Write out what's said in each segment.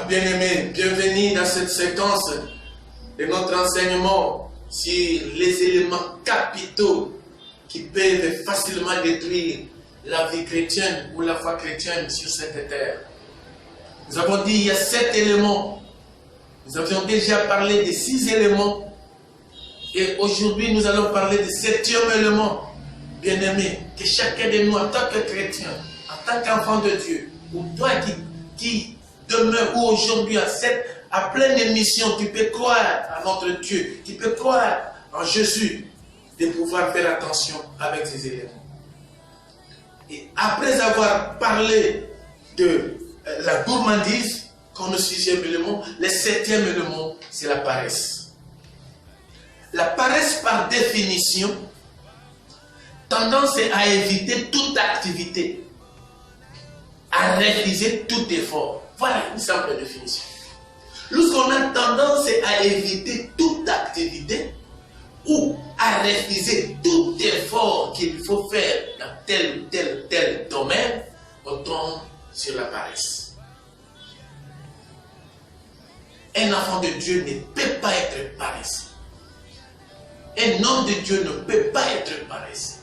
Bien-aimés, bienvenue dans cette séquence de notre enseignement sur les éléments capitaux qui peuvent facilement détruire la vie chrétienne ou la foi chrétienne sur cette terre. Nous avons dit qu'il y a 7 éléments. Nous avions déjà parlé des 6 éléments. Et aujourd'hui, nous allons parler du 7e élément. Bien-aimé, que chacun de nous, en tant que chrétien, en tant qu'enfant de Dieu, ou toi qui demeure ou aujourd'hui à pleine émission, tu peux croire à notre Dieu, tu peux croire en Jésus, de pouvoir faire attention avec ces éléments. Et après avoir parlé de la gourmandise comme le 6e élément, le 7e élément, c'est la paresse. La paresse, par définition, tendance à éviter toute activité, à refuser tout effort. Voilà une simple définition. Lorsqu'on a tendance à éviter toute activité ou à refuser tout effort qu'il faut faire dans tel ou tel domaine, on tombe sur la paresse. Un enfant de Dieu ne peut pas être paresseux. Un homme de Dieu ne peut pas être paresseux.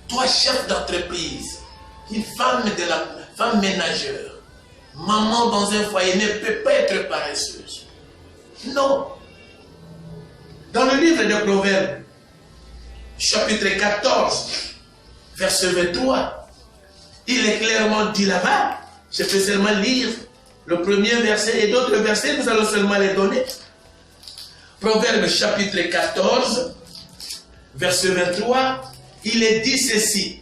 Toi, chef d'entreprise, une femme ménagère, maman dans un foyer ne peut pas être paresseuse. Non. Dans le livre de Proverbes, chapitre 14, verset 23, il est clairement dit là-bas, je peux seulement lire le premier verset et d'autres versets, nous allons seulement les donner. Proverbes chapitre 14, verset 23, il est dit ceci.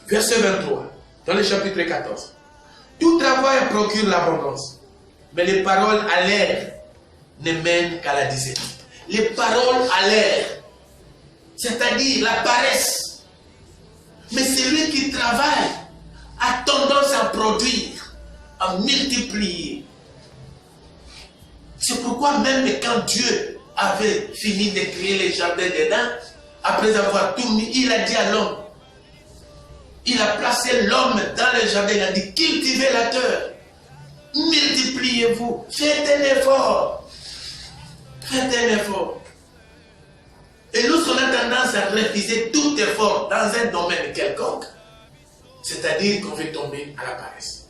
Verset 23, dans le chapitre 14. Tout travail procure l'abondance, mais les paroles à l'air ne mènent qu'à la disette. Les paroles à l'air, c'est-à-dire la paresse. Mais celui qui travaille a tendance à produire, à multiplier. C'est pourquoi même quand Dieu avait fini de créer les jardins d'Éden, après avoir tout mis, il a dit à l'homme, il a placé l'homme dans le jardin, il a dit, cultivez la terre, multipliez-vous, faites un effort. Faites un effort. Et lorsqu'on a tendance à refuser tout effort dans un domaine quelconque, c'est-à-dire qu'on veut tomber à la paresse.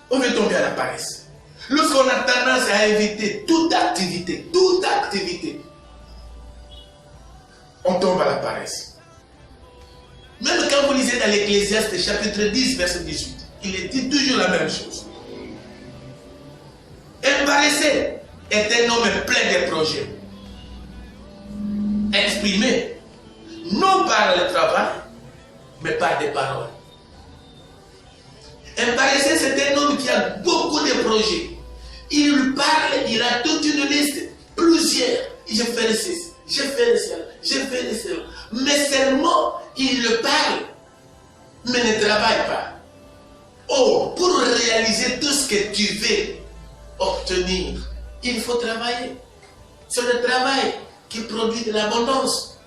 On veut tomber à la paresse. Lorsqu'on a tendance à éviter toute activité, on tombe à la paresse. Même quand vous lisez dans l'Ecclésiaste chapitre 10, verset 18, il est dit toujours la même chose. Un paresseux est un homme plein de projets, exprimé non par le travail, mais par des paroles. Un paresseux, c'est un homme qui a beaucoup de projets. Il parle, il a toute une liste, plusieurs. Je fais ceci, je fais cela, je fais cela. Mais seulement, il le parle, mais ne travaille pas. Oh, pour réaliser tout ce que tu veux obtenir, il faut travailler. C'est le travail qui produit de l'abondance.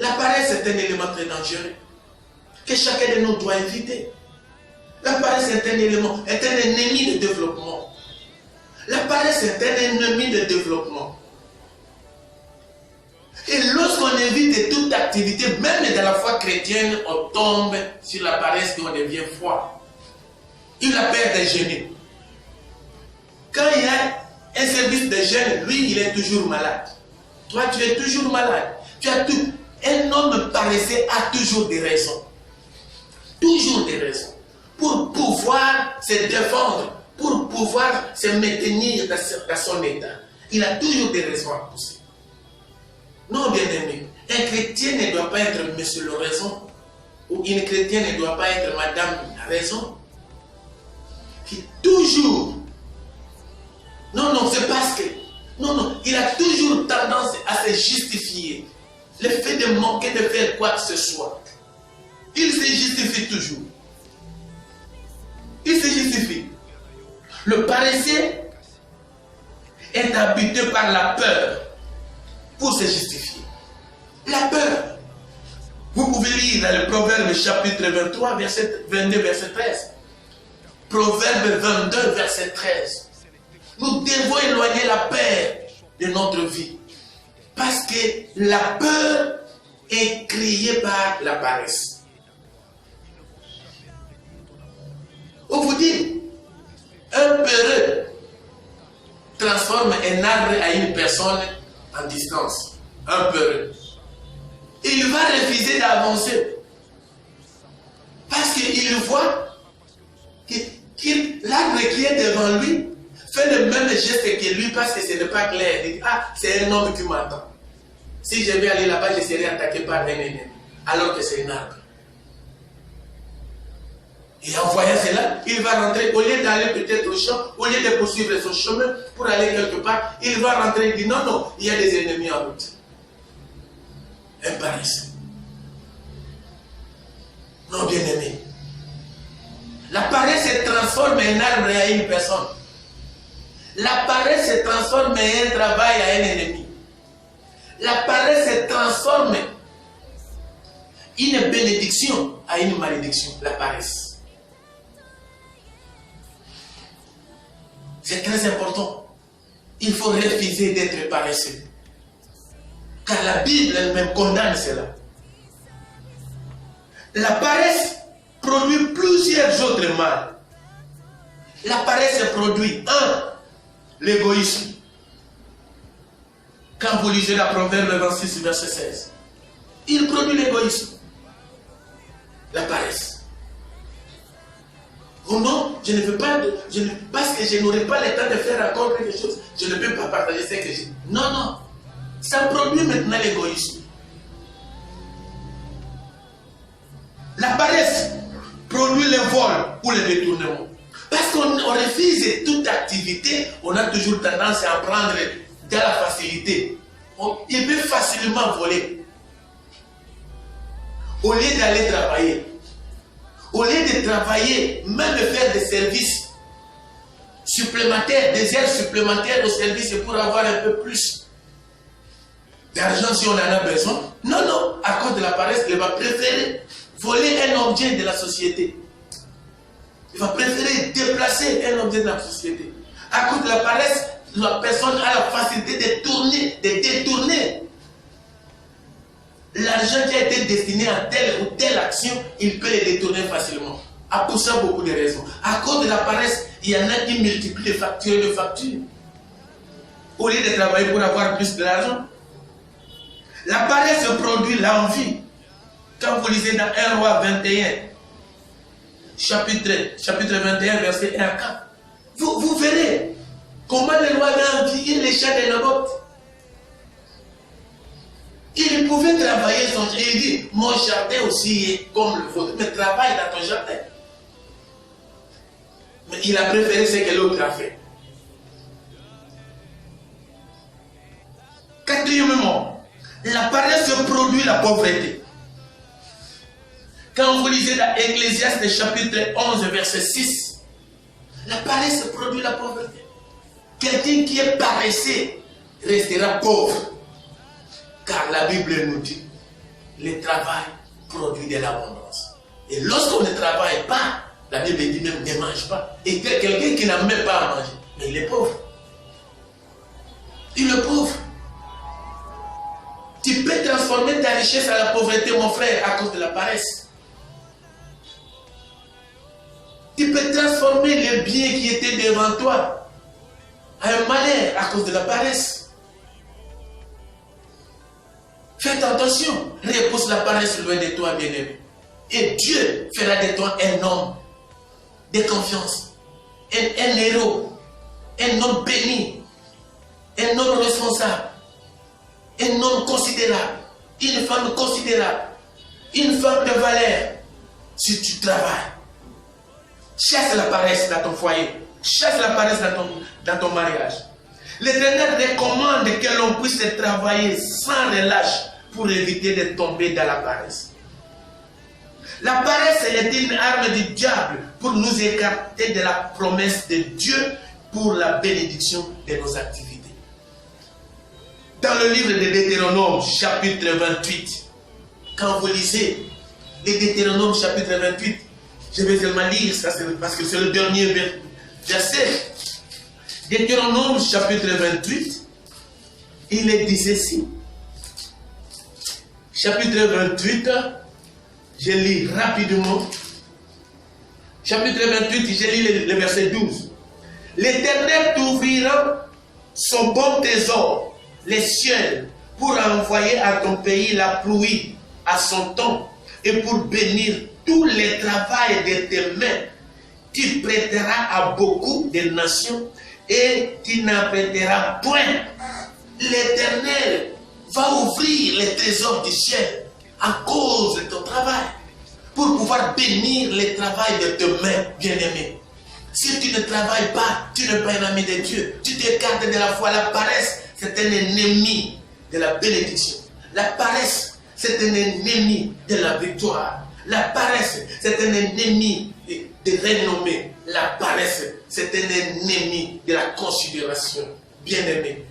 La paresse est un élément très dangereux que chacun de nous doit éviter. La paresse est un élément, est un ennemi de développement. La paresse est un ennemi de développement. Et lorsqu'on évite toute activité, même dans la foi chrétienne, on tombe sur la paresse et on devient froid. Il a peur de jeûner. Quand il y a un service de jeûne, lui, il est toujours malade. Toi, tu es toujours malade. Tu as tout. Un homme paresseux a toujours des raisons. Toujours des raisons. Pour pouvoir se défendre, pour pouvoir se maintenir dans son état. Il a toujours des raisons à pousser. Non, bien aimé, un chrétien ne doit pas être monsieur le raison, ou une chrétienne ne doit pas être madame la raison. Qui toujours, non, c'est parce que, non, il a toujours tendance à se justifier. Le fait de manquer de faire quoi que ce soit, il se justifie toujours. Il se justifie. Le paresseux est habité par la peur pour se justifier. La peur. Vous pouvez lire dans le Proverbe chapitre 23, verset 22, verset 13. Proverbe 22, verset 13. Nous devons éloigner la peur de notre vie. Parce que la peur est créée par la paresse. On vous dit, un peureux transforme un arbre à une personne en distance. Un peureux. Il va refuser d'avancer. Parce qu'il voit que l'arbre qui est devant lui fait le même geste que lui parce que ce n'est pas clair. Il dit, ah, c'est un homme qui m'attend. Si je vais aller là-bas, je serai attaqué par un ennemi. Alors que c'est un arbre. Et en voyant cela, il va rentrer, au lieu d'aller peut-être au champ, au lieu de poursuivre son chemin pour aller quelque part, il va rentrer et dire non, non, il y a des ennemis en route. Un paresseux. Non, bien aimé. La paresse se transforme en arbre à une personne. La paresse se transforme en un travail à un ennemi. La paresse se transforme une bénédiction à une malédiction. La paresse. C'est très important. Il faut refuser d'être paresseux. Car la Bible elle-même condamne cela. La paresse produit plusieurs autres mal. La paresse produit, l'égoïsme. Quand vous lisez la Proverbe 26, verset 16, il produit l'égoïsme. La paresse. Oh non, je ne veux pas, parce que je n'aurai pas le temps de faire encore quelque chose, je ne peux pas partager ce que j'ai. Non, non. Ça produit maintenant l'égoïsme. La paresse produit le vol ou le détournement. Parce qu'on refuse toute activité, on a toujours tendance à en prendre dans la facilité. Il peut facilement voler. Au lieu d'aller travailler. Au lieu de travailler, même faire des services supplémentaires, des heures supplémentaires au service pour avoir un peu plus d'argent si on en a besoin. Non, non, à cause de la paresse, il va préférer voler un objet de la société. Il va préférer déplacer un objet de la société. À cause de la paresse, la personne a la facilité de détourner l'argent qui a été destiné à telle ou telle action, il peut le détourner facilement. À pour ça, beaucoup de raisons. À cause de la paresse, il y en a qui multiplient les factures et les factures. Au lieu de travailler pour avoir plus d'argent. La paresse produit l'envie. Quand vous lisez dans 1 Roi 21, chapitre 21, verset 1 à 4, vous verrez comment le roi a envié les champs de Naboth. Il pouvait travailler son jardin. Il dit, mon jardin aussi est comme le vôtre. Mais travaille dans ton jardin. Mais il a préféré ce que l'autre a fait. Quatrièmement, la paresse produit la pauvreté. Quand vous lisez dans Ecclésiaste chapitre 11, verset 6, la paresse produit la pauvreté. Quelqu'un qui est paresseux restera pauvre. Car la Bible nous dit, le travail produit de l'abondance. Et lorsqu'on ne travaille pas, la Bible dit même ne mange pas. Et quelqu'un qui n'a même pas à manger, mais il est pauvre. Il est pauvre. Tu peux transformer ta richesse à la pauvreté, mon frère, à cause de la paresse. Tu peux transformer le bien qui était devant toi à un malheur à cause de la paresse. Faites attention, repousse la paresse loin de toi, bien-aimé. Et Dieu fera de toi un homme de confiance, un héros, un homme béni, un homme responsable, un homme considérable, une femme considérable, une femme de valeur. Si tu travailles, chasse la paresse dans ton foyer, chasse la paresse dans ton mariage. L'Éternel recommande que l'on puisse travailler sans relâche pour éviter de tomber dans la paresse. La paresse est une arme du diable pour nous écarter de la promesse de Dieu pour la bénédiction de nos activités. Dans le livre de Deutéronome, chapitre 28, quand vous lisez les Deutéronome chapitre 28, je vais seulement lire ça parce que c'est le dernier verset. Deutéronome chapitre 28, il est dit ceci. Chapitre 28, je lis rapidement. Chapitre 28, je lis le verset 12. L'Éternel t'ouvrira son bon trésor, les cieux, pour envoyer à ton pays la pluie à son temps et pour bénir tout le travail de tes mains. Tu prêteras à beaucoup de nations et tu n'en prêteras point. L'Éternel va ouvrir les trésors du ciel à cause de ton travail pour pouvoir bénir le travail de tes mains, bien-aimés. Si tu ne travailles pas, tu n'es pas un ami de Dieu. Tu t'écartes de la foi. La paresse, c'est un ennemi de la bénédiction. La paresse, c'est un ennemi de la victoire. La paresse, c'est un ennemi de renommée. La paresse, c'est un ennemi de la considération. Bien-aimés,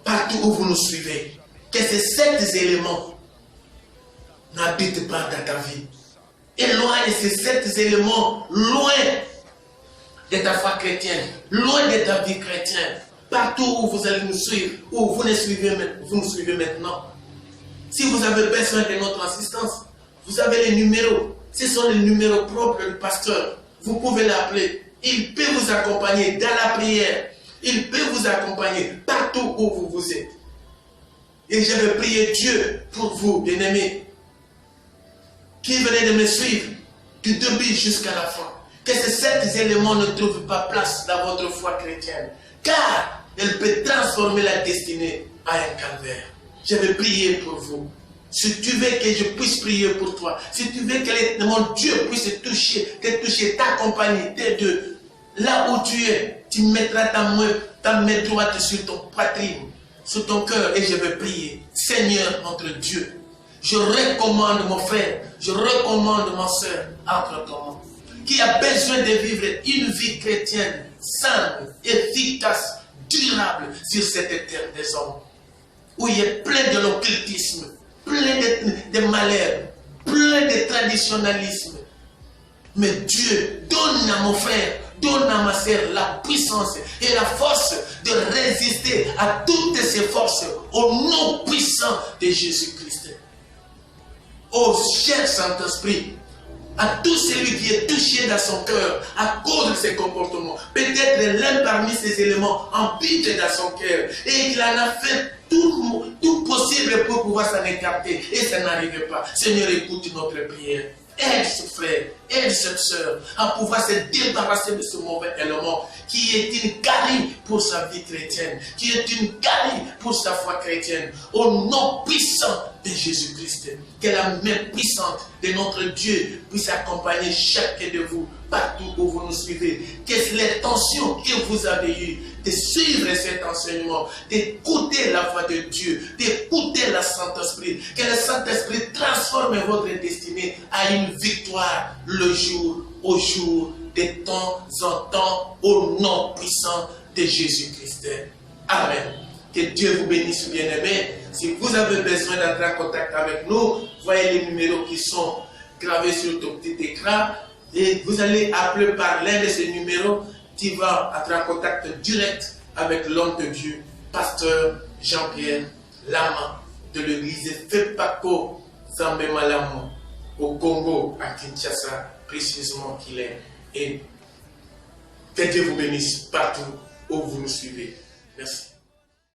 partout où vous nous suivez, que ces 7 éléments n'habitent pas dans ta vie. Éloigne ces 7 éléments loin de ta foi chrétienne, loin de ta vie chrétienne. Partout où vous allez nous suivre, où vous nous suivez maintenant. Si vous avez besoin de notre assistance, vous avez les numéros. Ce sont les numéros propres du pasteur. Vous pouvez l'appeler. Il peut vous accompagner dans la prière. Il peut vous accompagner partout où vous êtes. Et je vais prier Dieu pour vous, bien-aimés, qui venez de me suivre du début jusqu'à la fin. Que ces 7 éléments ne trouvent pas place dans votre foi chrétienne. Car elle peut transformer la destinée à un calvaire. Je vais prier pour vous. Si tu veux que je puisse prier pour toi, si tu veux que mon Dieu puisse te toucher, t'accompagner, t'aider, là où tu es, tu mettras ta main droite sur ton poitrine, sur ton cœur, et je vais prier. Seigneur notre Dieu, je recommande mon frère, je recommande ma soeur entre ton nom, qui a besoin de vivre une vie chrétienne, saine, efficace, durable sur cette terre des hommes, où il est plein de l'occultisme, plein de malheurs, plein de traditionnalisme. Mais Dieu, donne à mon frère, donne à ma sœur la puissance et la force de résister à toutes ces forces au nom puissant de Jésus-Christ. Ô cher Saint-Esprit, à tout celui qui est touché dans son cœur à cause de ses comportements, peut-être l'un parmi ces éléments habite dans son cœur et il en a fait tout possible pour pouvoir s'en écarter et ça n'arrive pas. Seigneur, écoute notre prière. Aide ce frère, aide cette soeur à pouvoir se débarrasser de ce mauvais élément qui est une carie pour sa vie chrétienne, qui est une carie pour sa foi chrétienne. Au nom puissant de Jésus-Christ, que la main puissante de notre Dieu puisse accompagner chacun de vous partout où vous nous suivez. Que les tensions que vous avez eues de suivre cet enseignement, d'écouter la voix de Dieu, d'écouter le Saint-Esprit, que le Saint-Esprit transforme votre destinée à une victoire le jour au jour, de temps en temps, au nom puissant de Jésus-Christ. Amen. Que Dieu vous bénisse, bien-aimés. Si vous avez besoin d'entrer en contact avec nous, voyez les numéros qui sont gravés sur ton petit écran et vous allez appeler par l'un de ces numéros. Tu vas entrer en contact direct avec l'homme de Dieu, pasteur Jean-Pierre Lama de l'église Fepako Zambé Malamo au Congo, à Kinshasa, précisément qu'il est. Et que Dieu vous bénisse partout où vous nous suivez. Merci.